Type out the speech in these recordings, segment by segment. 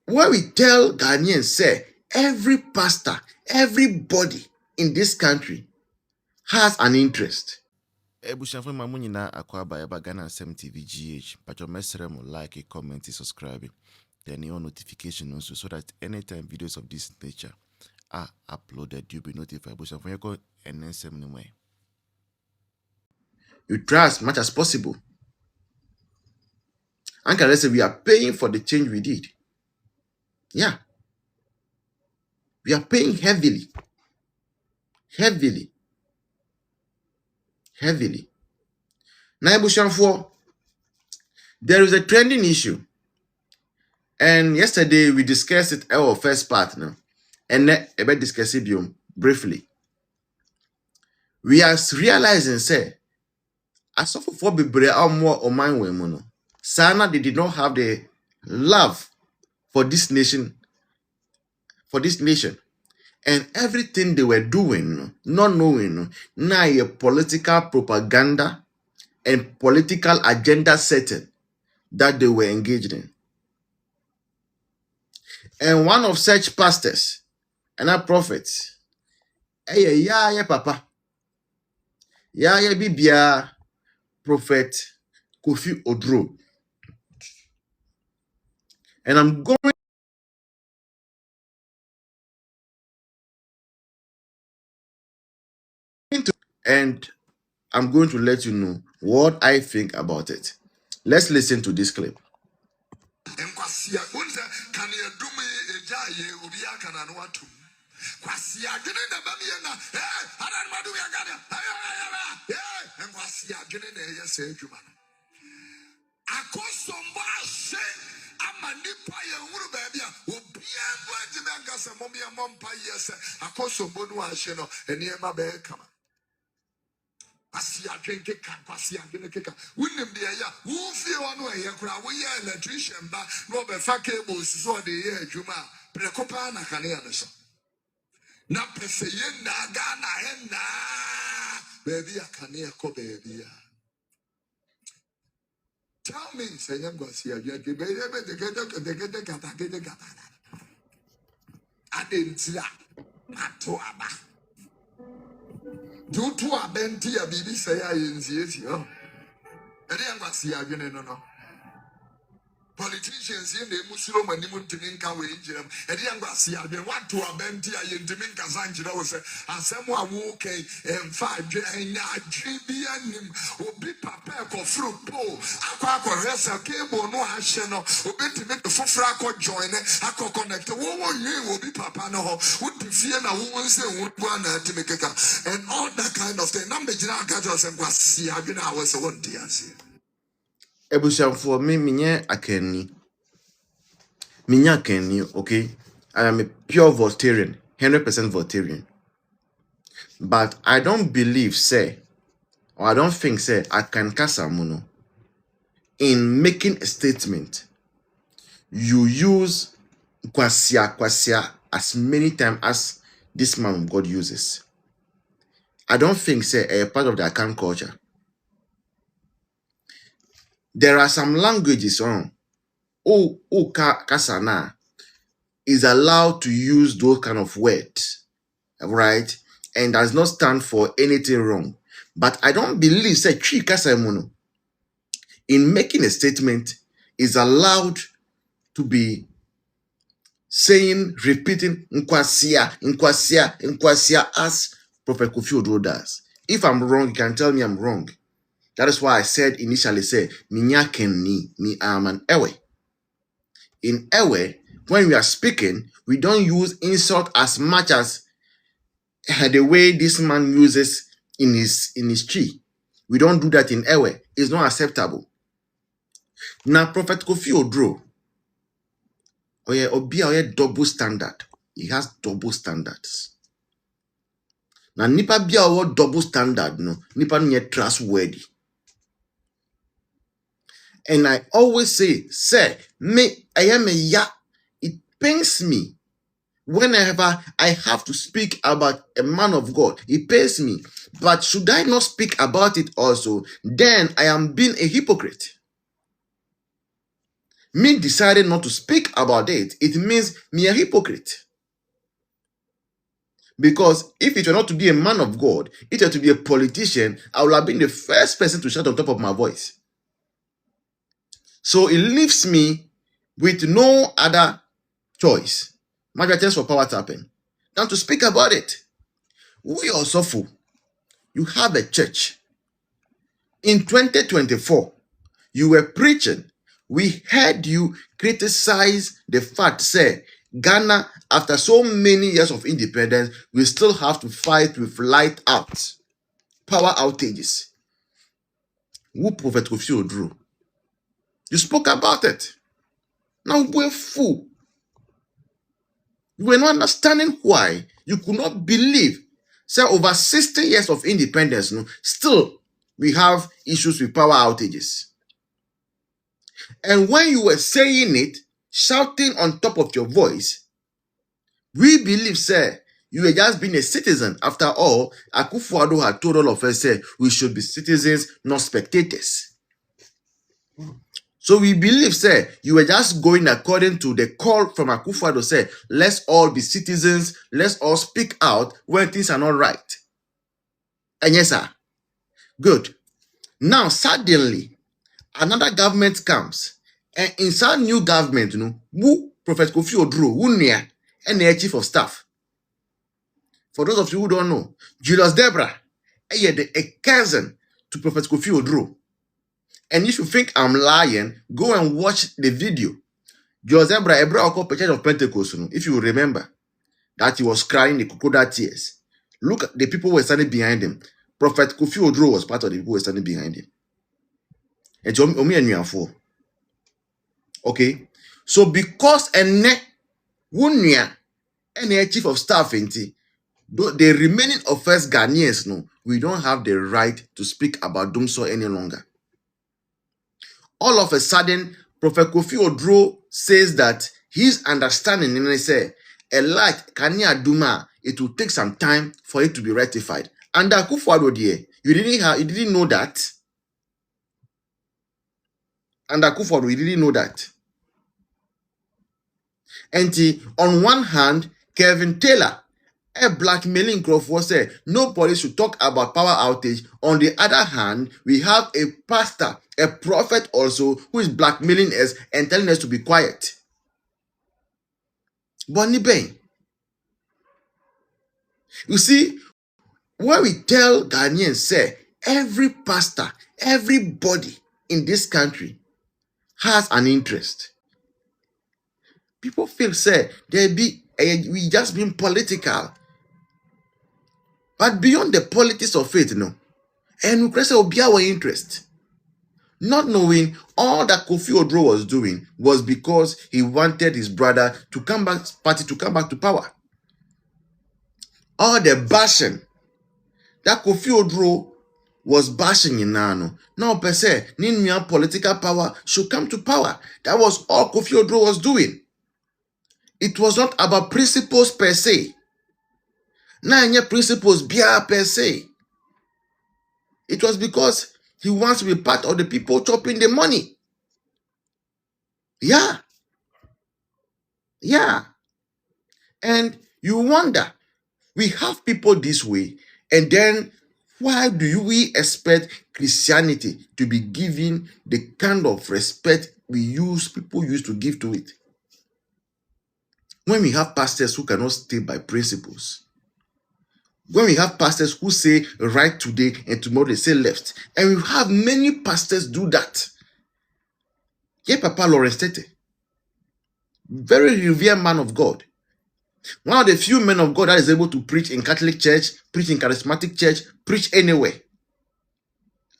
where we tell Ghanaians, say, every pastor, everybody in this country has an interest. Ebushafo mamu nyina akwaba eba Ghana Asem TV GH. Pacho mesere mo like, comment, subscribe. Then your notification also so that anytime videos of this nature are uploaded, you'll be notified. Ebushafo yeko NSM anyway. You try as much as possible. And can I say we are paying for the change we did? Yeah. We are paying heavily. Heavily. Heavily. Now, Ebushafo, there is a trending issue. And yesterday we discussed it our first part now. And then I discuss it briefly. We are realizing, say, as of for bebre or more or mine women, Sana they did not have the love for this nation, and everything they were doing, not knowing, now a political propaganda and political agenda setting that they were engaged in. And one of such pastors and our prophets, yeah, papa, yeah, bibia, Prophet Kofi Oduro. And I'm going to, and I'm going to let you know what I think about it. Let's listen to this clip. Asia drink Asia drink wouldn't be a who feel on way we are electrician but no be cables so the year Juma precopa na caneanos. Na pese na Ghana henna baby a canea co baby. Tell me, say young Garcia, you get the gata. I didn't see that. Matoaba. Do to a benti a baby say I in the yo. I didn't see a no. Politicians in the Muslim and Nimuntinka way in them. And the Angasia, they want to a benti in Dominka Sanjira was a someone walking and 5 GBN will be prepared for fruit pole. Aqua Ressa cable no Hasheno, will be to make the Fufraco join it. I could connect the woman will be Papa no, would be fear a woman say would one to make a and all that kind of thing. Number General Gatos and Guasia, you know, I was a one dear. For me, minye akeni, okay? I am a pure Voltarian, 100% Voltarian. But I don't believe, say, or I don't think, say, I can Kasamuno. In making a statement, you use kwasia as many times as this man of God uses. I don't think, say, a part of the Akan culture. There are some languages on Kasana is allowed to use those kind of words, right? And does not stand for anything wrong. But I don't believe say Chi Kasamuno in making a statement is allowed to be saying, repeating Nkwasia as Prophet Kofi Oduro does. If I'm wrong, you can tell me I'm wrong. That is why I said initially, say, Minya Kenni, me am an Ewe. In Ewe, when we are speaking, we don't use insult as much as the way this man uses in his tree. We don't do that in Ewe. It's not acceptable. Now, Prophet Kofi Oduro, Oya double standard. He has double standards. Now, nipa bia owo double standard, no, nipa nye trustworthy. And I always say, me, I am a ya. It pains me whenever I have to speak about a man of God. It pains me. But should I not speak about it also? Then I am being a hypocrite. Me deciding not to speak about it, it means me a hypocrite. Because if it were not to be a man of God, if it were to be a politician, I would have been the first person to shout on top of my voice. So it leaves me with no other choice, my chance for power tapping, than to speak about it. We also fool. You have a church. In 2024, you were preaching. We heard you criticize the fact, say, Ghana, after so many years of independence, we still have to fight with light out, power outages. Who Prophet Kofi Oduro? You spoke about it. Now we're fool. You were not understanding why you could not believe. Say over 60 years of independence, still we have issues with power outages. And when you were saying it, shouting on top of your voice, we believe, sir, you were just being a citizen. After all, Akufo-Addo had told all of us, say, we should be citizens, not spectators. So we believe, sir, you were just going according to the call from Akufo-Addo, say, let's all be citizens, let's all speak out when things are not right. And yes, sir. Good. Now, suddenly, another government comes, and inside new government, who Prophet Kofi Oduro, who near, and the chief of staff. For those of you who don't know, Julius a cousin to Prophet Kofi Oduro. And if you think I'm lying, go and watch the video. Julius Debra, a brother Church of Pentecost, if you remember, that he was crying the crocodile tears. Look at the people who were standing behind him. Prophet Kofi Oduro was part of the people who were standing behind him. And Omi and Yuanfo. Okay? So because Wunya and the chief of staff, the remaining of first Ghanaians, we don't have the right to speak about Dumso any longer. All of a sudden, Prophet Kofi Oduro says that his understanding, and he say, a like Kania Duma, it will take some time for it to be rectified. And Akufo-Addo, you didn't know that. And Akufo-Addo, you didn't know that. And on one hand, Kevin Taylor, a blackmailing Crawford, said nobody should talk about power outage. On the other hand, we have a pastor, a prophet also, who is blackmailing us and telling us to be quiet. Bonnie Bain. You see, when we tell Ghanaians, say, every pastor, everybody in this country has an interest. People feel, say, we just being political. But beyond the politics of it, and we will be our interest. Not knowing all that Kofi Oduro was doing was because he wanted his brother to come back to power. All the bashing that Kofi Oduro was bashing in Nano. Now per se, Ninya political power should come to power. That was all Kofi Oduro was doing. It was not about principles per se. Nanya principles bia per se. It was because he wants to be part of the people chopping the money. Yeah. And you wonder, we have people this way, and then why do we expect Christianity to be given the kind of respect people used to give to it? When we have pastors who cannot stay by principles, when we have pastors who say right today and tomorrow they say left, and we have many pastors do that. Yeah, Papa Lawrence Tete, very revered man of God, one of the few men of God that is able to preach in Catholic church, preach in charismatic church, preach anywhere.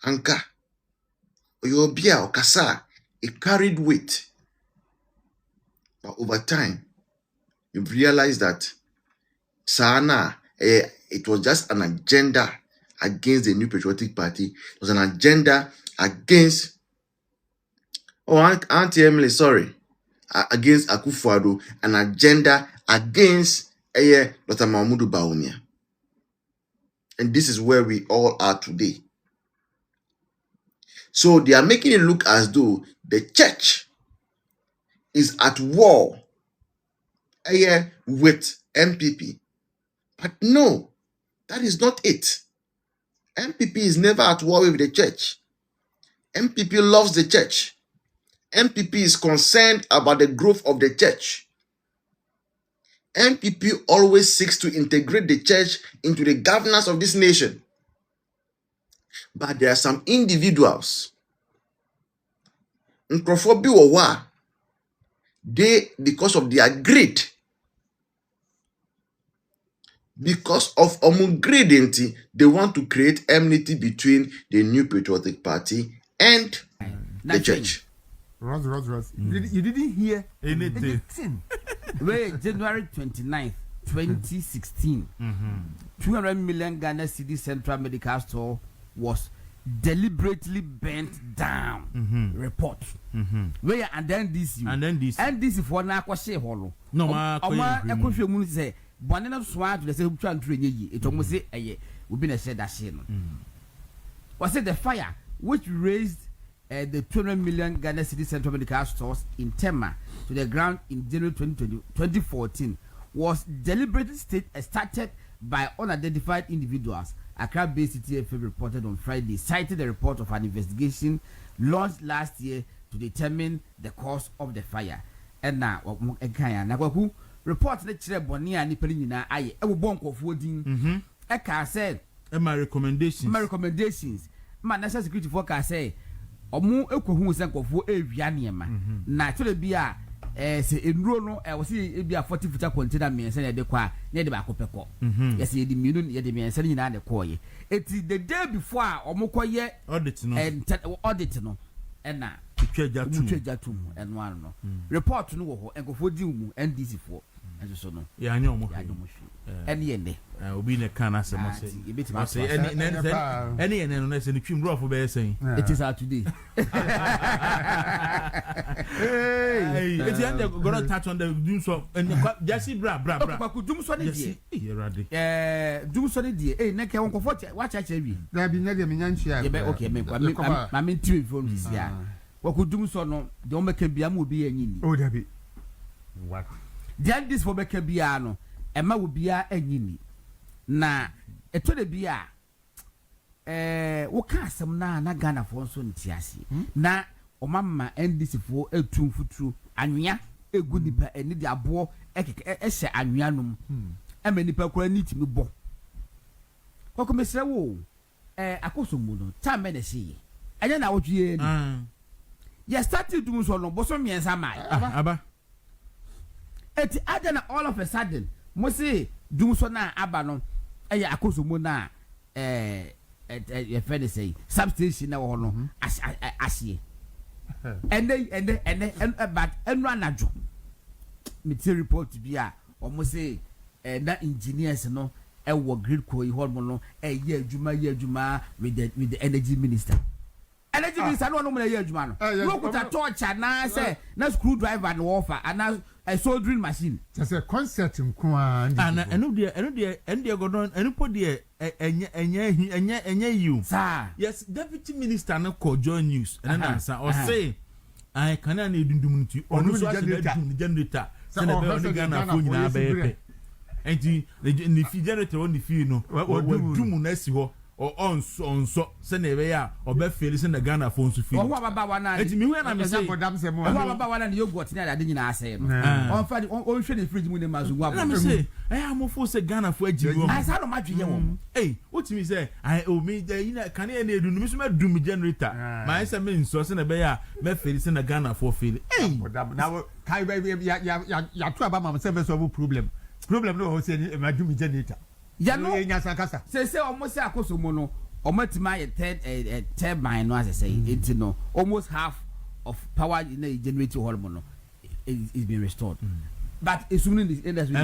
Anka, Oyobia or Kasa, it carried weight. But over time, you've realized that Sana, it was just an agenda against the New Patriotic Party. It was an agenda against, Auntie Emily, sorry, against Akufo-Addo, an agenda against Dr. Mahmoud Bawumia. And this is where we all are today. So they are making it look as though the church is at war with MPP. But no, that is not it. MPP is never at war with the church. MPP loves the church. MPP is concerned about the growth of the church. MPP always seeks to integrate the church into the governance of this nation. But there are some individuals, they, because of their greed, because of greed, they want to create enmity between the New Patriotic Party and the church. Ross. You didn't hear anything. Wait, January 29th, 2016, 200 million Ghana cedi Central Medical Store was deliberately burnt down. Report. Where and then this for now kwashe holo. No ma ekwohwe mu say bone na so to say twa ntro enyi it almost say eye we be na share that share no. Was it the fire which raised the 200 million Ghana cedi Central Medical Stores in Tema to the ground in January 2014 was deliberately started by unidentified individuals. Accra-based CTFA reported on Friday, cited the report of an investigation launched last year to determine the cause of the fire. And now, report the Chirebonia and Nipelina, I will bonk of wooding. Eka said, my recommendations. My national security forecast say, Omu Eko sank of Avianiama. Naturally, be a say in Rono, I was see it be a 40-footer container me and send the qua near the back of Peco. Yes, the million, yet the man sending out the coy. It is the day before Omokoye audit no, and now Jatum and one report to no and go for Jum and DC for and so no. Yeah, I know. And the end. I'll be in a can as I say any and unless any cream rough for saying it is out today. Hey, it's the end of going to touch on the doom so and Jesse bra. Doom Sonny, Doom Sonny, eh, neck on comfort. Watch actually. There be never okay, I mean, 2 phones. Yeah. What could Doom Son? Don't make a biam will be any. Oh, there be what? Then this for Becca Biano, and ma will be a yini. Na eto de bia wo ka asem na Ghana for so ntiase na o mama NDC for etum futuru anwea egu nipa eni de abo ehye anwea nom ema nipa kora nitimi bo kwako mesre wo akoso mu no time na she enya na wodwie ni ya started dum so no boso miensa mai aba eti adana all of a sudden mo say dum so na aba no eya akoso mu na your friend say substation na wo no asye and but run ajo material report bi a omo say na engineers no e wo grid ko ho no ye adwuma with the energy minister no no ye adwuma no no kuta torch na say na screwdriver na offer and a soldering machine. That's a concert in Kwan. And they go down and put the you. Sir. Yes, Deputy Minister no call join news and answer or say I cannot need to or no generator. Send a Ghana phone in our baby. And the generator on the field no or do munesi or on so send a way or be feeling the Ghana phone to feel. What about one? It's me when I'm saying for them some. What about one and you got near I didn't say. On Friday on the fridge with the Mazu. Let me say I am for say Ghana for you. I said much you. Hey, what me say? I owe me the can you do me do me generator. My say mean so send a bear me feeling the Ghana for feel. Hey, now kai ya two about myself so problem no say me do me generator. Ya no say almost akoso mo no omatima ye third mine no as I say it no almost half of power in the generator hormone is being restored but assuming this industry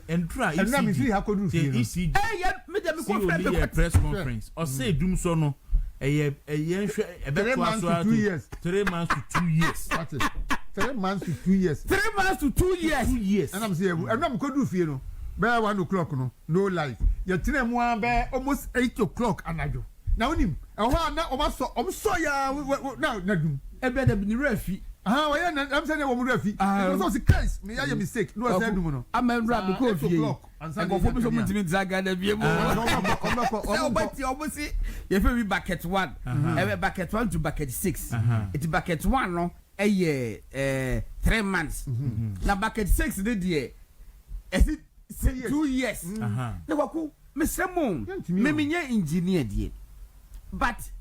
and try and let me see how could do ECG me dem press conference or say doom so no a 3 months to 2 years 3 months to 2 years what is 3 months to 2 years 3 months to 2 years 2 years and I'm saying and I'm could do fear no by 1 o'clock no life you tell them one by almost 8 o'clock anajo now him and one now so ya now na dum e be da bi ni refi Why I'm saying a woman refi. It was a case. Me a mistake. No I said no. I'm a rap because and go for some to Zaga the BM. Almost if we bucket 1, bucket 1 to bucket 6. It's bucket 1 no a year 3 months. Now bucket 6 did year. Is it 2 years? No waku Mr. Moon. Me engineer dear. But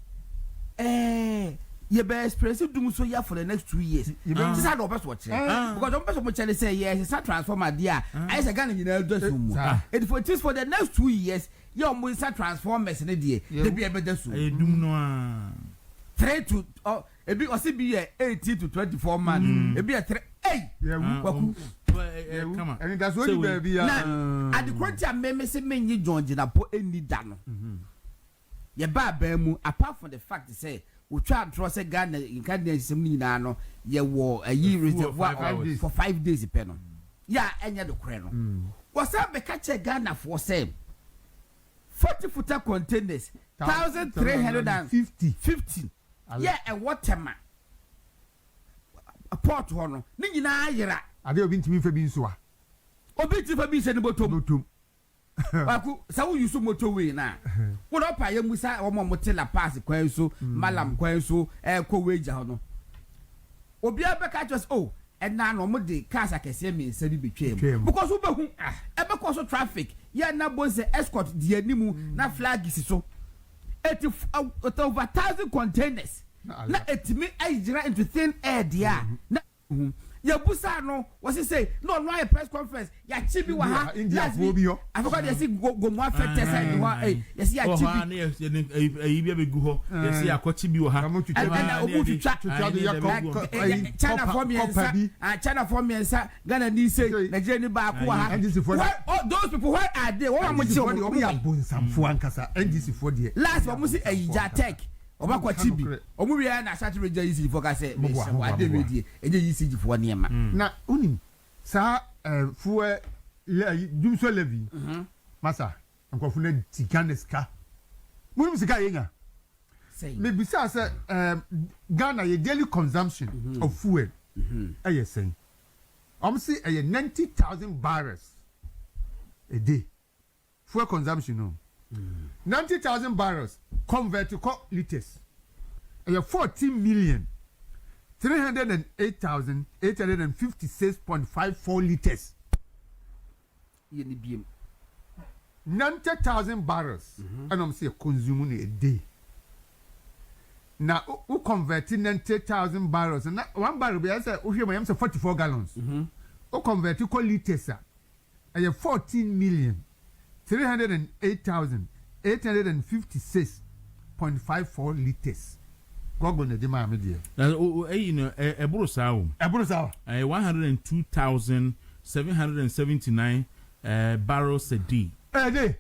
you be expressive do so ya for the next 2 years. This is how the best watch. Because the person will say yes, it's a transformer dear. I say again, you know, just it for the next 2 years. You must transformers in a day. They be able to do 3 to a bit or be 18 to 24 months. It be a 3. Hey, come on. And that's what you be. At the quarter, me say me you join in a po any dano. Ye ba bemu apart from the fact to say we try to trust a gun in Canadian Seminano, ye war a year reservoir for 5 days a penny. Ya, and the crown. Was that the catch a gun for same 40-footer containers, 1,350. Yeah, and what time? A port honor, Nina Yera. I don't been to me for being so. Obit for being sent about to. So you so much away now. What up? I am with our Motella pass, Quenso, Malam Quenso, Co wage. Obia Becatras, and now no more day, cars I can see me said it became. Because who ever cause of traffic, yeah, now boys escort the animal, now flag is so. Over 1,000 containers. Now it me I into thin air, dear. Ya busa no was he say no press conference ya chibi wa ha I forgot they say go mo after side wa yes ya chibi e bia be gu ho yes ya ko chibi wa ha and obu China for me Ghana ni say Nigeria ni ba ko ha those people where are they what am chi o ya bonsamfo ankasa NDC for there last one say Ija Tech oba kwa chibi omu wi na start reja easy for ka say me wa dey ready eje easy for niema na unim sa fuwe dumso levi masa nkofo na tikaneska munim sika yenga me bisa say Ghana your daily consumption of fuel say say 90,000 barrels a day fuel consumption no 90,000 barrels convert to liters. 14,308,856.54 liters. 90,000 barrels. And I'm saying consuming a day. Now, who converted 90,000 barrels? And 1 barrel, I say, 44 gallons. Who converted to liters? 14,308,856.54 liters. Gogo ne de ma me de. Na eburu sawo. 102,779 barrels a day. A day.